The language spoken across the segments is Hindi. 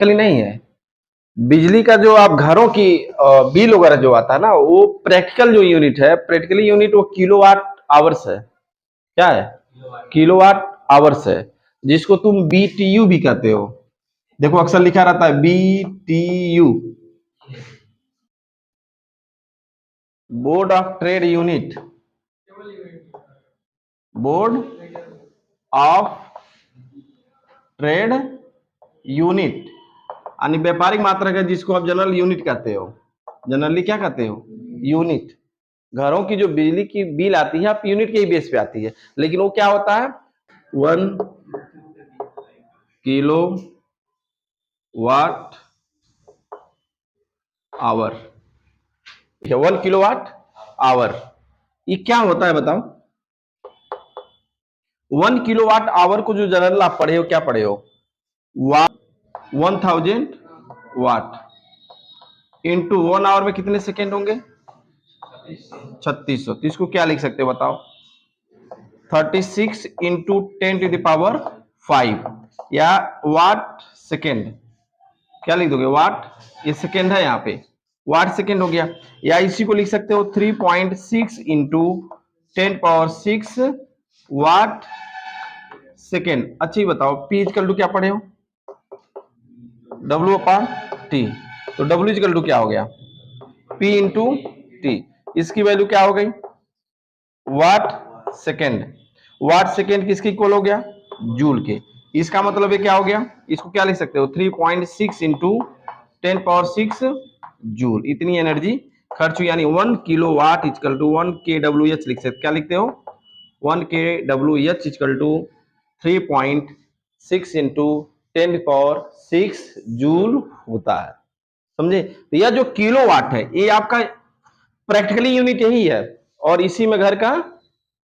प्रैक्टिकली नहीं है। बिजली का जो आप घरों की बिल वगैरह जो आता है ना, वो प्रैक्टिकल जो यूनिट है, प्रैक्टिकली यूनिट वो किलोवाट आवर्स है। क्या है? किलोवाट आवर्स है, जिसको तुम बीटीयू भी कहते हो। देखो अक्सर लिखा रहता है BTU, board of trade unit, board of trade unit, यानी व्यापारिक मात्रक है, जिसको आप जनरल यूनिट कहते हो। जनरली क्या कहते हो? यूनिट। घरों की जो बिजली की बिल आती है आप यूनिट के ही बेस पे आती है, लेकिन वो क्या होता है? 1 किलोवाट आवर। 1 किलोवाट आवर ये क्या होता है बताओ? 1 किलोवाट आवर को जो जनरल आप पढ़े हो, क्या पढ़े हो? 1000 वाट इंटू 1 आवर में कितने सेकेंड होंगे? 3600। तो इसको क्या लिख सकते हो बताओ? 36 इंटू 10⁵ या वाट सेकेंड। क्या लिख दोगे? वाट, ये सेकेंड है, यहाँ पे वाट सेकेंड हो गया। या इसी को लिख सकते हो 3.6 इंटू 10⁶ वाट सेकेंड। अच्छी बताओ, पी इजकल टू क्या पढ़े हो? W upon T. तो W इजकल टू क्या हो गया? P into T. इसकी वैल्यू क्या हो गई? Watt second. वाट सेकेंड किसके इक्वल हो गया? जूल के। इसका मतलब ये क्या हो गया? इसको क्या लिख सकते हो? 3.6 इंटू 10⁶ जूल। इतनी एनर्जी खर्च हुई, यानी 1 किलोवाट इक्वल टू 1 kWh लिख सकते। क्या लिखते हो? 1 kWh equal to 3.6 into 10⁶ joule होता है। समझे? तो यह जो किलोवाट है, ये आपका प्रैक्टिकली यूनिट यही है, और इसी में घर का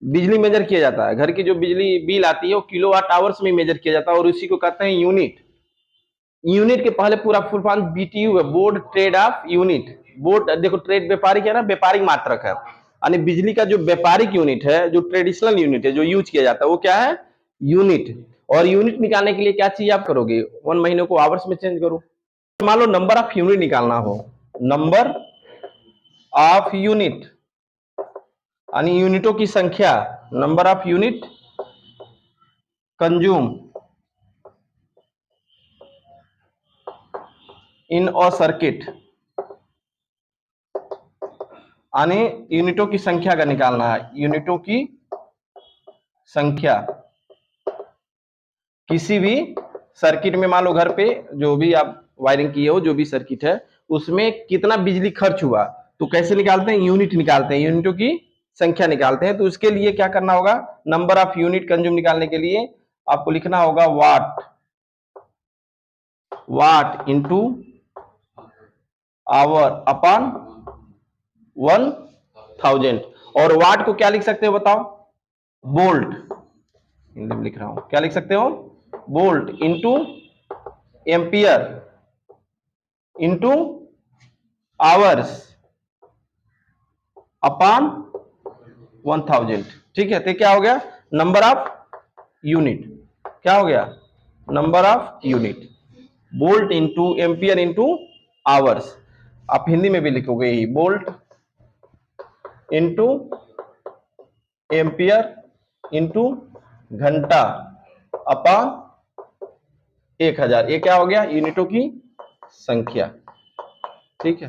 बिजली मेजर किया जाता है। घर की जो बिजली बिल आती है वो किलोवाट आवर्स में मेजर किया जाता है, और इसी को कहते हैं यूनिट। यूनिट के पहले पूरा फुल फॉर्म बीटीयू है, board trade off unit. Board देखो, ट्रेड व्यापारिक है ना, व्यापारिक मात्रक है, यानी बिजली का जो व्यापारिक यूनिट है, जो ट्रेडिशनल यूनिट है, जो यूज किया जाता है, वो क्या है? यूनिट। और यूनिट निकालने के लिए क्या चीज आप करोगे? 1 महीने को आवर्स में चेंज करो। मान लो नंबर ऑफ यूनिट निकालना हो, नंबर ऑफ यूनिट यानी यूनिटों की संख्या, number of unit consume in a circuit, यानी यूनिटों की संख्या का निकालना है। यूनिटों की संख्या किसी भी सर्किट में, मान लो घर पे जो भी आप वायरिंग किए हो, जो भी सर्किट है, उसमें कितना बिजली खर्च हुआ, तो कैसे निकालते हैं? यूनिट निकालते हैं, यूनिटों की संख्या निकालते हैं। तो उसके लिए क्या करना होगा? नंबर ऑफ यूनिट कंज्यूम निकालने के लिए आपको लिखना होगा वाट, वाट इंटू आवर अपॉन 1000। और वाट को क्या लिख सकते हो बताओ? वोल्ट। हिंदी में लिख रहा हूं, क्या लिख सकते हो? Volt into ampere into hours upon 1000। ठीक है, तो क्या हो गया? Number of unit. क्या हो गया? Number of unit. Volt into ampere into hours. आप हिंदी में भी लिखोगे ही, वोल्ट इंटू एम्पियर इंटू घंटा अपॉन 1000। ये क्या हो गया? यूनिटों की संख्या। ठीक है,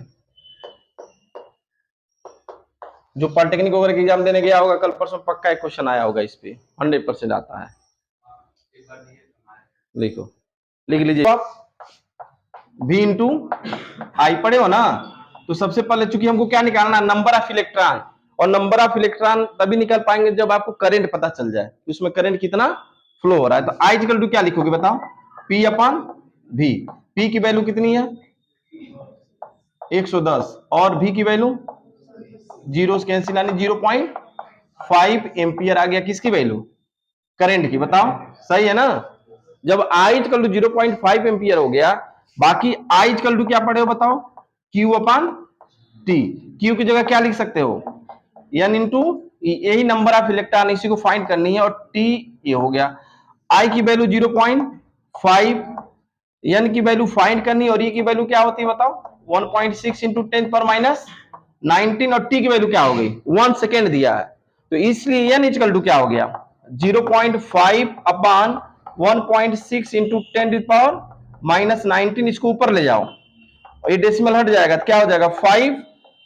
जो पॉलिटेक्निक वगैरह की एग्जाम देने गया होगा कल परसों, पक्का एक क्वेश्चन आया होगा इस पे, 100% आता है। लिखो, लिख लीजिए आप। V इंटू आई पढ़े हो ना? तो सबसे पहले चूंकि हमको क्या निकालना है? Number of electron. और नंबर ऑफ इलेक्ट्रॉन तभी निकाल पाएंगे जब आपको करंट पता चल जाए, उसमें करंट कितना फ्लो हो रहा है। तो आई इक्वल टू क्या लिखोगे बताओ? P upon V। P की वैल्यू कितनी है? 110। और V की वैल्यू जीरो कैंसिल, यानी 0.5 एम्पियर आ गया। किसकी वैल्यू? करंट की। बताओ सही है ना? जब आई इक्वल टू 0.5 एम्पियर हो गया, बाकी आई इक्वल टू क्या पढ़े हो बताओ? Q upon T. क्यू की जगह क्या लिख सकते हो? एन इंटू, यही नंबर ऑफ इलेक्ट्रॉन, इसी को फाइंड करनी है, और टी ये हो गया। आई की वैल्यू 0.5 n की वैल्यू फाइंड करनी और e की वैल्यू क्या होती है बताओ, 1.6 इंटू 10⁻19 और t की वैल्यू क्या हो गई, 1 सेकेंड दिया है, तो इसलिए n इक्वल टू क्या हो गया, 0.5 अपॉन 1.6 इंटू 10⁻19, इसको ऊपर ले जाओ और ये डेसिमल हट जाएगा तो क्या हो जाएगा, 5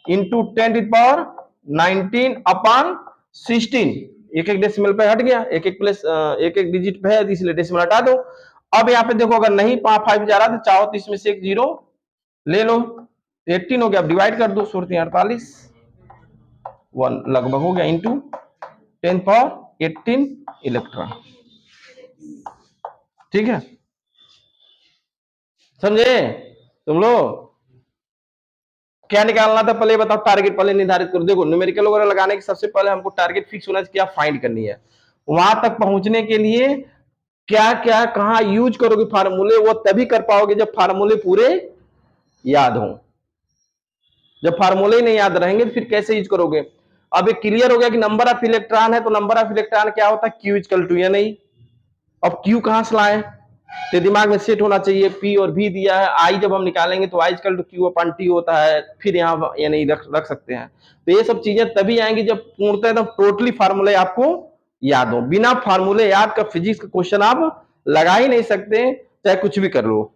इंटू 10⁻19 अपॉन 16, एक एक डेसिमल पे हट गया, एक एक प्लेस एक एक डिजिट पे है इसलिए डेसिमल हटा दो। अब यहाँ पे देखो अगर नहीं 5 जा रहा तो चाहो तो इसमें से एक जीरो ले लो, 18 हो गया, अब डिवाइड कर दो, 16 1 लगभग हो गया, इंटू 10⁻18 इलेक्ट्रॉन। ठीक है, समझे तुम लोग? क्या निकालना था पहले बताओ, टारगेट पहले निर्धारित करो। देखो न्यूमेरिकल वगैरह लगाने के सबसे पहले हमको टारगेट फिक्स होना चाहिए, क्या फाइंड करनी है, वहां तक पहुंचने के लिए क्या क्या कहां यूज करोगे फार्मूले, वो तभी कर पाओगे जब फार्मूले पूरे याद हो। जब फार्मूले ही नहीं याद रहेंगे तो फिर कैसे यूज करोगे। अब ये क्लियर हो गया कि नंबर ऑफ इलेक्ट्रॉन है, तो नंबर ऑफ इलेक्ट्रॉन क्या होता है, क्यू इक्वल टू नहीं। अब क्यू कहां से लाए, तो दिमाग में सेट होना चाहिए, पी और भी दिया है, आई जब हम निकालेंगे तो I equal to Q upon T होता है, फिर यहाँ यानी रख सकते हैं। तो ये सब चीजें तभी आएंगी जब पूर्णतः एकदम टोटली फार्मूले आपको याद हो। बिना फार्मूले याद का फिजिक्स का क्वेश्चन आप लगा ही नहीं सकते, चाहे कुछ भी कर लो।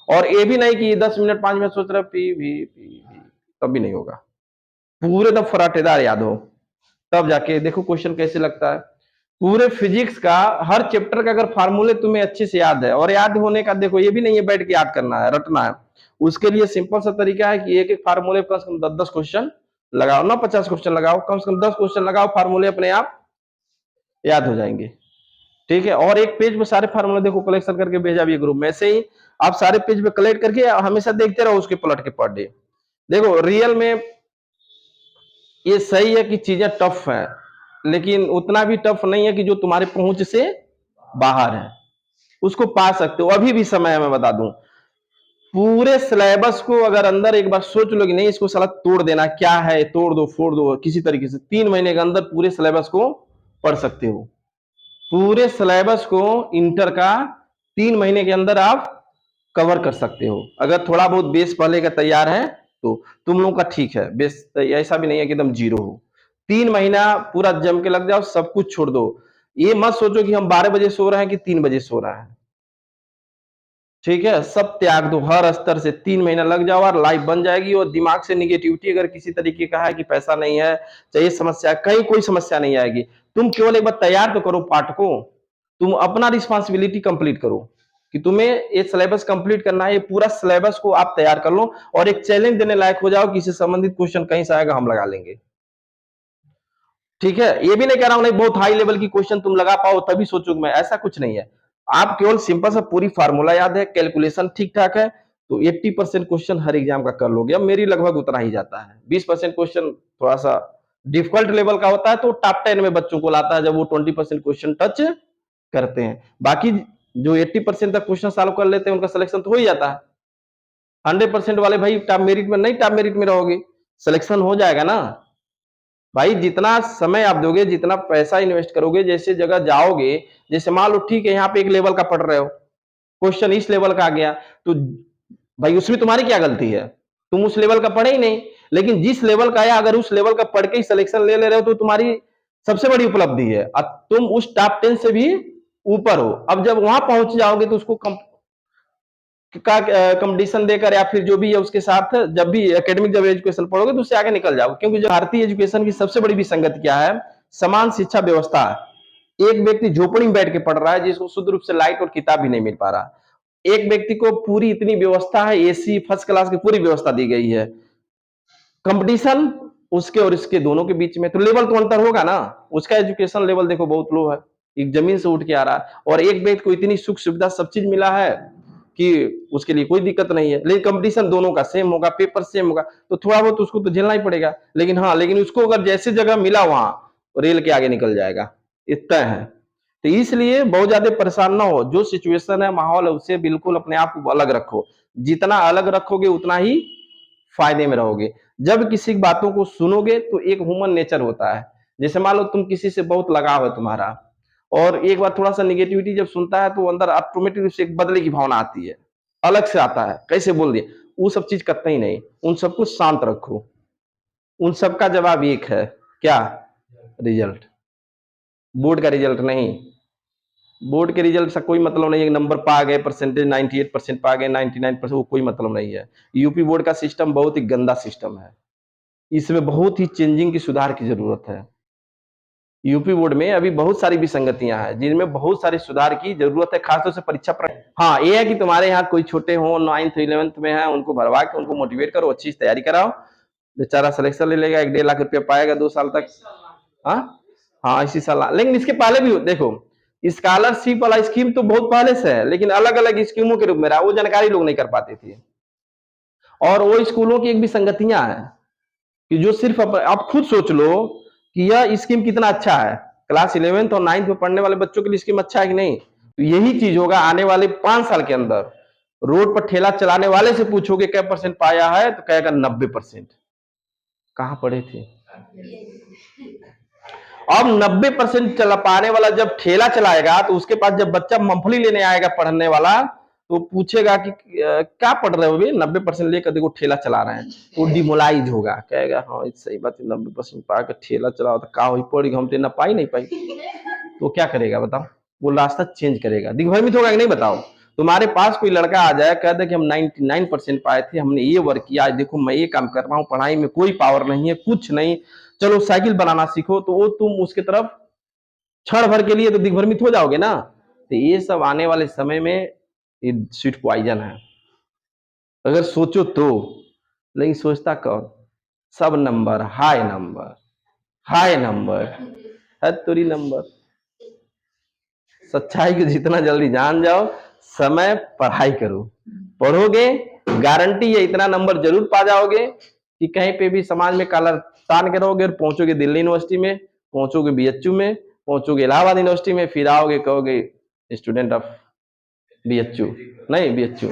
और ये भी नहीं कि 10 मिनट 5 मिनट सोच रहे पी भी तब भी नहीं होगा, पूरे एकदम फराटेदार याद हो, तब जाके देखो क्वेश्चन कैसे लगता है। पूरे फिजिक्स का हर चैप्टर का अगर फार्मूले तुम्हें अच्छे से याद है, और याद होने का देखो ये भी नहीं है बैठ के याद करना है रटना है, उसके लिए सिंपल सा तरीका है कि एक एक फार्मूले कम से कम 10-10 क्वेश्चन लगाओ, ना 50 क्वेश्चन लगाओ, कम से कम 10 क्वेश्चन लगाओ, फार्मूले अपने आप याद हो जाएंगे। ठीक है, और एक पेज में सारे फार्मूले देखो कलेक्शन करके भेजा भी ग्रुप में, ऐसे ही आप सारे पेज पे कलेक्ट करके हमेशा देखते रहो उसके पलट के पर डे। देखो रियल में ये सही है कि चीजें टफ है, लेकिन उतना भी टफ नहीं है कि जो तुम्हारे पहुंच से बाहर है, उसको पा सकते हो, अभी भी समय है। मैं बता दूं, पूरे सिलेबस को अगर अंदर एक बार सोच लो कि नहीं इसको साला तोड़ देना, क्या है तोड़ दो फोड़ दो, किसी तरीके से 3 महीने के अंदर पूरे सिलेबस को पढ़ सकते हो। पूरे सिलेबस को इंटर का 3 महीने के अंदर आप कवर कर सकते हो, अगर थोड़ा बहुत बेस पहले का तैयार है तो। तुम लोग का ठीक है बेस, ऐसा भी नहीं है कि एकदम जीरो हो। 3 महीना पूरा जम के लग जाओ, सब कुछ छोड़ दो। ये मत सोचो कि हम 12 बजे सो रहे हैं कि 3 बजे सो रहे हैं। ठीक है, सब त्याग दो, हर स्तर से 3 महीना लग जाओ और लाइफ बन जाएगी। और दिमाग से निगेटिविटी अगर किसी तरीके का है कि पैसा नहीं है, चाहिए समस्या, कहीं कोई समस्या नहीं आएगी। तुम केवल एक बार तैयार तो करो पाठ को, तुम अपना रिस्पॉन्सिबिलिटी कंप्लीट करो कि तुम्हें ये सिलेबस कंप्लीट करना है, ये पूरा सिलेबस को आप तैयार कर लो और एक चैलेंज देने लायक हो जाओ कि इससे संबंधित क्वेश्चन कहीं से आएगा हम लगा लेंगे। ठीक है, ये भी नहीं कह रहा हूं नहीं बहुत हाई लेवल की क्वेश्चन तुम लगा पाओ तभी सोचोगे मैं, ऐसा कुछ नहीं है। आप केवल सिंपल सा पूरी फार्मूला याद है, कैलकुलेशन ठीक ठाक है, तो 80% क्वेश्चन हर एग्जाम का कर लोगे। अब मेरी लगभग उतना ही जाता है, 20% क्वेश्चन थोड़ा सा डिफिकल्ट लेवल का होता है तो टॉप 10 में बच्चों को लाता है जब वो 20% क्वेश्चन टच करते हैं। बाकी जो 80% तक क्वेश्चन सॉल्व कर लेते हैं उनका सिलेक्शन तो हो ही जाता है। 100% वाले भाई टॉप मेरिट में नहीं, टॉप मेरिट में रहोगे, सिलेक्शन हो जाएगा ना भाई। जितना समय आप दोगे, जितना पैसा इन्वेस्ट करोगे, जैसे जगह जाओगे, जैसे मान लो ठीक है यहाँ पे एक लेवल का पढ़ रहे हो, क्वेश्चन इस लेवल का आ गया, तो भाई उसमें तुम्हारी क्या गलती है, तुम उस लेवल का पढ़े ही नहीं। लेकिन जिस लेवल का आया अगर उस लेवल का पढ़ के ही सिलेक्शन ले रहे हो तो तुम्हारी सबसे बड़ी उपलब्धि है, अब तुम उस टॉप 10 से भी ऊपर हो। अब जब वहां पहुंच जाओगे तो उसको का कंपटीशन देकर या फिर जो भी है उसके साथ जब भी एकेडमिक जब एजुकेशन पढ़ोगे तो उससे आगे निकल जाओगे। क्योंकि जो भारतीय एजुकेशन की सबसे बड़ी विसंगति क्या है, समान शिक्षा व्यवस्था। एक व्यक्ति झोपड़ी में बैठ के पढ़ रहा है जिसको शुद्ध रूप से लाइट और किताब भी नहीं मिल पा रहा, एक व्यक्ति को पूरी इतनी व्यवस्था है, एसी फर्स्ट क्लास की पूरी व्यवस्था दी गई है। कंपटीशन उसके और इसके दोनों के बीच में, तो लेवल तो अंतर होगा ना। उसका एजुकेशन लेवल देखो बहुत लो है, एक जमीन से उठ के आ रहा है, और एक व्यक्ति को इतनी सुख सुविधा सब चीज मिला है कि उसके लिए कोई दिक्कत नहीं है। लेकिन कंपटीशन दोनों का सेम होगा, पेपर सेम होगा, तो थोड़ा बहुत उसको तो झेलना ही पड़ेगा। लेकिन हाँ, लेकिन उसको अगर जैसे जगह मिला वहां रेल के आगे निकल जाएगा, इतना है। तो इसलिए बहुत ज्यादा परेशान ना हो, जो सिचुएशन है माहौल है उससे बिल्कुल अपने आप को अलग रखो। जितना अलग रखोगे उतना ही फायदे में रहोगे। जब किसी की बातों को सुनोगे तो एक ह्यूमन नेचर होता है, जैसे मान लो तुम किसी से बहुत लगाव है तुम्हारा, और एक बार थोड़ा सा निगेटिविटी जब सुनता है तो अंदर ऑटोमेटिक उससे एक बदले की भावना आती है, अलग से आता है, कैसे बोल दिए, वो सब चीज करते ही नहीं, उन सबको शांत रखो। उन सबका जवाब एक है, क्या? रिजल्ट। बोर्ड का रिजल्ट नहीं, बोर्ड के रिजल्ट से कोई मतलब नहीं है, नंबर पा गए, परसेंटेज 98% पा गए, 99%, वो कोई मतलब नहीं है। यूपी बोर्ड का सिस्टम बहुत ही गंदा सिस्टम है, इसमें बहुत ही चेंजिंग की, सुधार की जरूरत है। यूपी बोर्ड में अभी बहुत सारी विसंगतियां हैं जिनमें बहुत सारे सुधार की जरूरत है, खासतौर से परीक्षा हाँ, ये है कि तुम्हारे यहाँ कोई छोटे हो, 9th 11th में है, उनको भरवा के उनको मोटिवेट करो, अच्छी तैयारी कराओ, बेचारा सिलेक्शन ले लेगा, 1-1.5 लाख रुपया पाएगा 2 साल तक। हाँ हाँ, इसी साल। लेकिन इसके पहले भी देखो, स्कॉलरशिप वाला स्कीम तो बहुत पहले से है, लेकिन अलग अलग स्कीमों के रूप में रहा, वो जानकारी लोग नहीं कर पाते थे। और वो स्कूलों की एक भी संगतियां हैं कि जो सिर्फ आप खुद सोच लो कि यह स्कीम कितना अच्छा है, क्लास 11th और 9th में पढ़ने वाले बच्चों के लिए स्कीम अच्छा है कि नहीं। तो यही चीज होगा आने वाले 5 साल के अंदर, रोड पर ठेला चलाने वाले से पूछोगे क्या परसेंट पाया है, तो कहेगा 90%। कहां पढ़े थे? अब 90% चला पाने वाला जब ठेला चलाएगा, तो उसके पास जब बच्चा मूंगफली लेने आएगा पढ़ने वाला, तो पूछेगा कि क्या पढ़ रहे हो भी, 90% लेकर देखो ठेला चला रहे हैं, तो डिमोलाइज होगा, कहेगा हाँ सही बात है, 90% पा के ठेला चलाओ तो का हुई, पढ़ी हम तो ना पाई नहीं पाई, तो क्या करेगा बताओ? वो रास्ता चेंज करेगा, दिग्भ्रमित होगा कि नहीं बताओ? तुम्हारे पास कोई लड़का आ जाए, कह दे कि हम 99% पाए थे, हमने ये वर्क किया, आज देखो मैं ये काम कर रहा हूँ, पढ़ाई में कोई पावर नहीं है, कुछ नहीं, चलो साइकिल बनाना सीखो, तो वो तुम उसके तरफ क्षण भर के लिए तो दिग्भ्रमित हो जाओगे ना। तो ये सब आने वाले समय में ये स्वीट पॉइजन है, अगर सोचो तो। लेकिन सोचता कौन? सब number, high number, high number है, तोरी नंबर। सच्चाई को जितना जल्दी जान जाओ, समय पढ़ाई करो, पढ़ोगे, गारंटी है इतना नंबर जरूर पा जाओगे कि कहीं पे भी समाज में काला तान के रहोगे, और पहुंचोगे दिल्ली यूनिवर्सिटी में, पहुंचोगे बीएचयू में, पहुंचोगे इलाहाबाद यूनिवर्सिटी में, फिर आओगे कहोगे स्टूडेंट ऑफ बीएचयू, नहीं बीएचयू।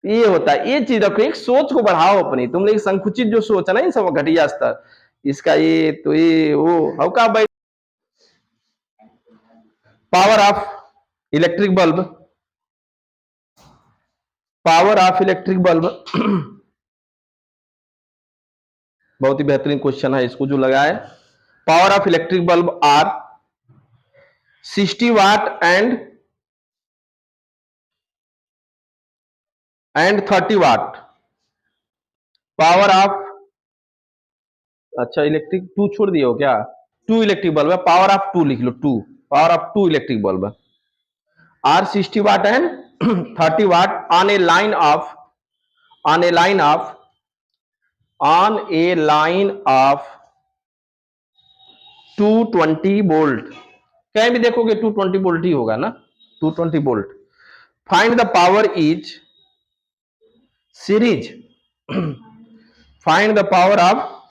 ये होता है, ये चीज रखो, एक सोच को बढ़ाओ अपनी, तुमने एक संकुचित जो सोच है ना, इन सब घटिया स्तर, इसका ये तो ये वो हल्का भाई। Power of electric bulb, power of electric bulb बहुत ही बेहतरीन क्वेश्चन है, इसको जो लगाए। Power of electric bulb are 60 watt and 30 watt. Power of, अच्छा इलेक्ट्रिक टू छोड़ दिए हो क्या? टू इलेक्ट्रिक बल्ब है, पावर ऑफ टू लिख लो, two, power of two electric bulb are 60 watt and 30 watt on a line of, on a line of, on a line of 220 volt. कहीं भी देखोगे 220 वोल्ट ही होगा ना, 220 volt. Find the power is series, find the power of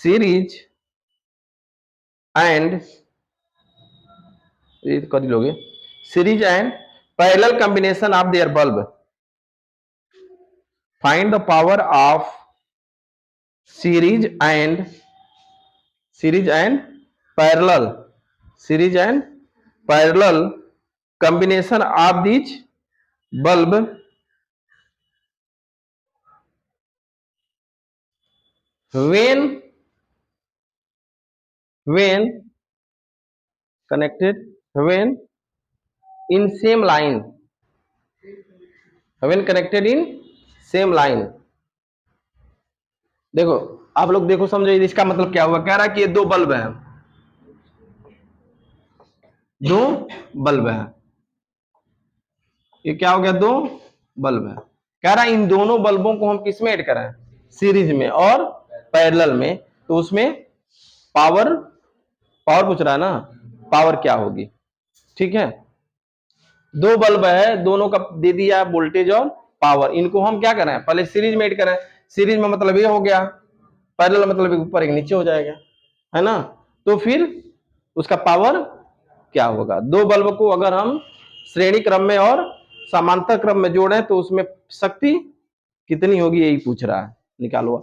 series and, ये कर लोगे, series and parallel combination of their bulb. Find the power of series and, series and parallel, series and parallel combination of these bulb when, when connected, when in same line, when connected in same line। देखो आप लोग देखो समझो इसका मतलब क्या हुआ, कह रहा है कि ये दो बल्ब हैं, दो बल्ब हैं, ये क्या हो गया, दो बल्ब है, कह रहा है इन दोनों बल्बों को हम किस में ऐड करें, सीरीज में और पैरेलल में, तो उसमें पावर, पावर पूछ रहा है ना, पावर क्या होगी, ठीक है। दो बल्ब है, दोनों का दे दिया वोल्टेज और पावर, इनको हम क्या करें, पहले सीरीज में ऐड करें, सीरीज में मतलब ये हो गया, पैरेलल मतलब एक ऊपर एक नीचे हो जाएगा, है ना। तो फिर उसका पावर क्या होगा, दो बल्ब को अगर हम श्रेणी क्रम में और समांतर क्रम में जोड़ें तो उसमें शक्ति कितनी होगी, यही पूछ रहा है, निकालो।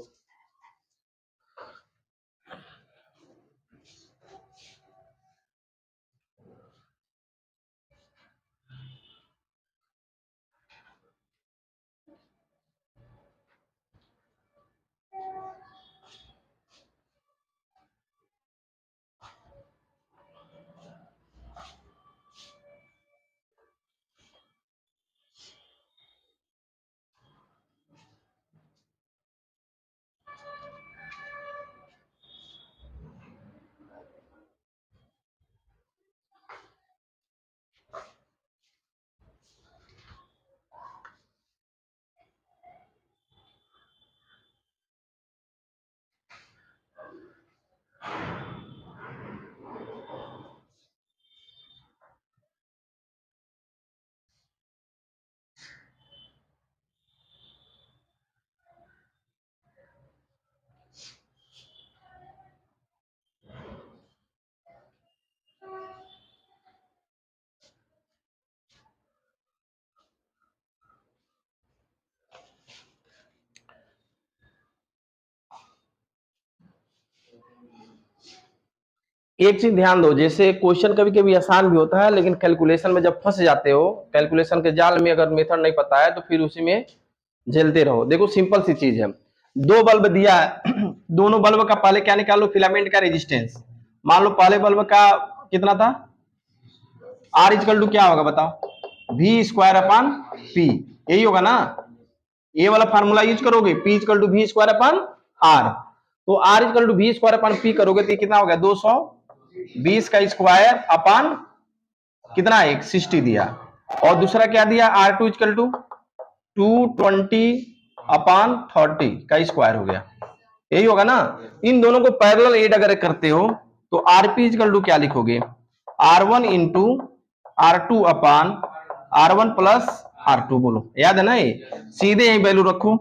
एक चीज ध्यान दो, जैसे क्वेश्चन कभी कभी आसान भी होता है, लेकिन कैलकुलेशन में जब फंस जाते हो, कैलकुलेशन के जाल में अगर मेथड नहीं पता है तो फिर उसी में झेलते रहो। देखो सिंपल सी चीज है, दो बल्ब दिया है दोनों बल्ब का पहले क्या निकालो, फिलामेंट का रेजिस्टेंस। मान लो पहले बल्ब का कितना था, आर इजकल टू क्या होगा बताओ, वी स्क्वायर अपन पी, यही होगा ना। ये वाला फार्मूला यूज करोगे, P equal to V square upon R. तो R equal to V square upon P करोगे तो ये कितना हो गया, 220 का स्क्वायर अपन कितना, एक 60 दिया। और दूसरा क्या दिया, आर टू इजकल टू 220 अपन 30 का स्क्वायर हो गया, यही होगा ना। इन दोनों को पैरेलल एड अगर करते हो तो आरपी इजकल टू क्या लिखोगे, R1 इंटू R2 अपान R1 प्लस R2, बोलो याद है ना। ये सीधे यही वैल्यू रखो,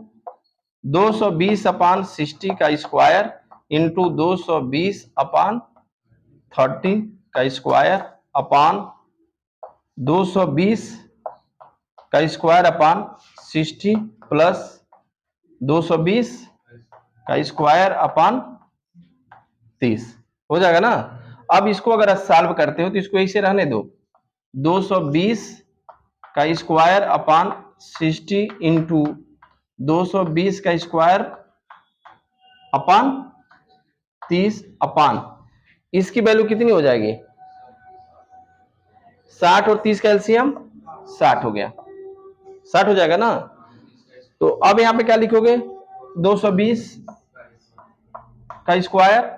220 अपान 60 का स्क्वायर इंटू 220 अपान 30 का स्क्वायर अपान 220 का स्क्वायर अपान 60 प्लस 220 का स्क्वायर अपान 30 हो जाएगा ना। अब इसको अगर सॉल्व करते हो तो इसको ऐसे रहने दो, 220 का स्क्वायर अपान 60 इंटू 220 का स्क्वायर अपान 30 अपान, इसकी वैल्यू कितनी हो जाएगी, 60 और 30 का एलसीएम 60 हो गया, 60 हो जाएगा ना। तो अब यहां पे क्या लिखोगे, 220 का स्क्वायर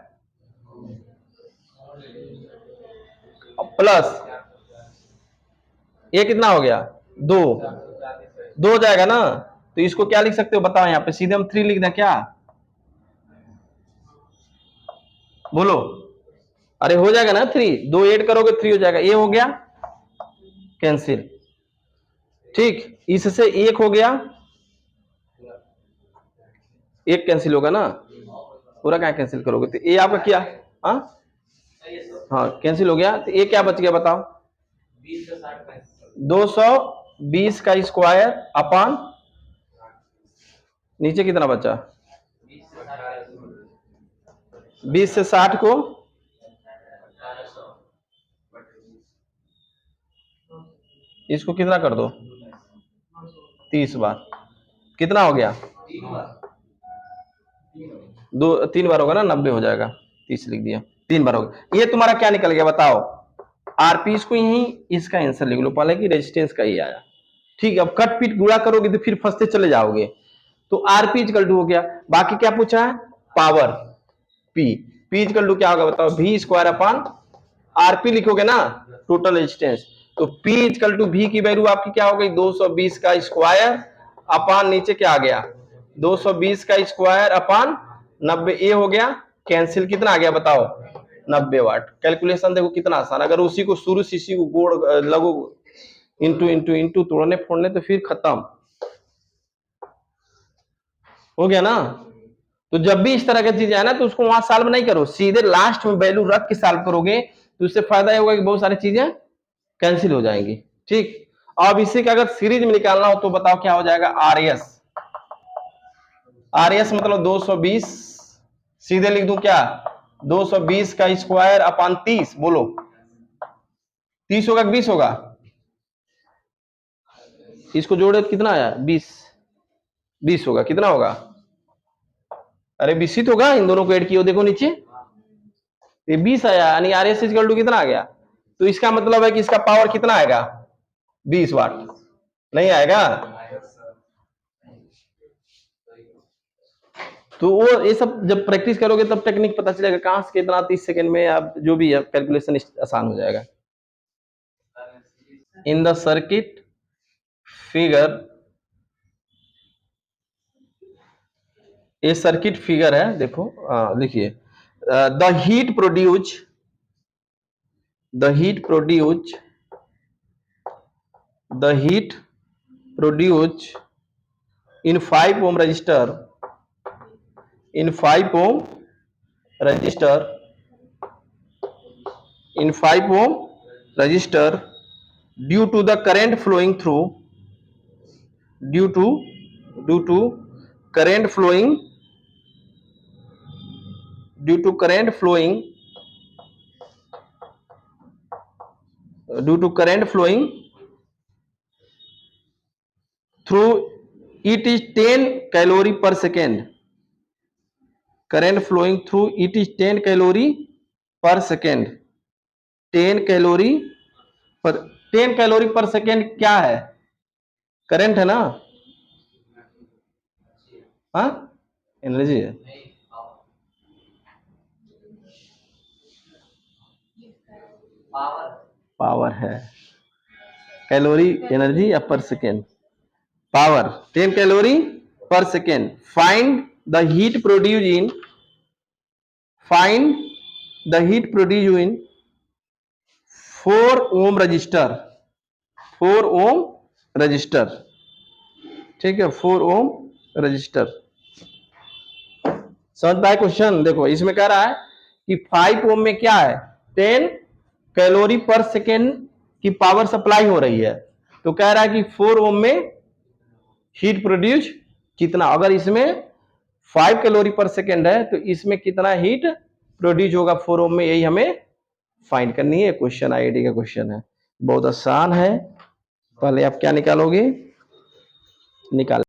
प्लस ये कितना हो गया, दो, दो हो जाएगा ना। तो इसको क्या लिख सकते हो बताओ, यहां पे सीधे हम 3 लिख दें क्या, बोलो। अरे हो जाएगा ना, 3 दो ऐड करोगे 3 हो जाएगा, ये हो गया कैंसिल, ठीक। इससे एक हो गया, एक कैंसिल होगा ना, पूरा क्या कैंसिल करोगे, तो ये आपका क्या, हाँ हाँ कैंसिल हो गया। तो ये क्या बच गया बताओ, 220 का स्क्वायर अपान नीचे कितना बचा, 20 से 60 को इसको कितना कर दो, 30 बार, कितना हो गया, दो 3 बार होगा ना, 90 हो जाएगा, 30 लिख दिया, 3 बार होगा। ये तुम्हारा क्या निकल गया बताओ, आरपी, इसको यही इसका आंसर लिख लो पहले कि रेजिस्टेंस का ही आया, ठीक है। अब कट पीट गुणा करोगे तो फिर फंसते चले जाओगे। तो आरपी इजकल टू हो गया, बाकी क्या पूछा है, power P, P equal to क्या होगा बताओ, वी स्क्वायर अपान आरपी लिखोगे ना, टोटल रेजिस्टेंस। तो पी इजकल टू वी की वैल्यू आपकी क्या हो गई, 220 का स्क्वायर अपान नीचे क्या आ गया, 220 का स्क्वायर अपान 90, ए हो गया कैंसिल, कितना आ गया बताओ, 90 वाट। कैलकुलेशन देखो कितना आसान, अगर उसी को शुरू से इसी को गोड़ लगो, इंटू इंटू इंटू तोड़ने फोड़ने तो फिर खत्म हो गया ना। तो जब भी इस तरह की चीज आए ना तो उसको वहां सॉल्व नहीं करो, सीधे लास्ट में वैल्यू रख के सॉल्व करोगे, तो उससे फायदा ये होगा कि बहुत सारी चीजें कैंसिल हो जाएंगी, ठीक। अब इसी का अगर सीरीज में निकालना हो तो बताओ क्या हो जाएगा, आर एस, आर एस मतलब 220, सीधे लिख दूं क्या, 220 का स्क्वायर अपान 30, बोलो 30 होगा कि 20 होगा, इसको जोड़े तो कितना आया, 20, 20 होगा, कितना होगा, अरे 20 तो होगा, इन दोनों को ऐड किया देखो नीचे, ये 20 आया, यानी आर एस इक्वल टू कितना आ गया। तो इसका मतलब है कि इसका पावर कितना आएगा, 20 वाट, नहीं आएगा। तो वो ये सब जब प्रैक्टिस करोगे तब टेक्निक पता चलेगा, कहां से कितना 30 सेकंड में आप जो भी है कैलकुलेशन आसान हो जाएगा। इन द सर्किट फिगर, ये सर्किट फिगर है देखो, लिखिए, the heat produce, the heat produce, the heat produce in 5 ohm resistor, in 5 ohm resistor, in 5 ohm resistor due to the current flowing through, due to current flowing, due to current flowing due to current flowing through it is 10 calorie per second. Current flowing through it is 10 calorie per second. 10 calorie per 10 calorie per second क्या है? करंट है ना? हाँ, एनर्जी है। पावर है। कैलोरी एनर्जी या per second? Power. 10 calorie per second. Find the heat produce in, find the heat produce in 4 ohm resistor. 4 ohm resistor, ठीक है, 4 ओम रजिस्टर। समझ पाए क्वेश्चन? देखो इसमें कह रहा है कि 5 ओम में क्या है, 10 कैलोरी पर सेकेंड की पावर सप्लाई हो रही है, तो कह रहा है कि 4 ओम में हीट प्रोड्यूस कितना। अगर इसमें 5 कैलोरी पर सेकेंड है तो इसमें कितना हीट प्रोड्यूस होगा 4 ओम में, यही हमें फाइंड करनी है। क्वेश्चन आईडी का क्वेश्चन है, बहुत आसान है। पहले आप क्या निकालोगे, निकाल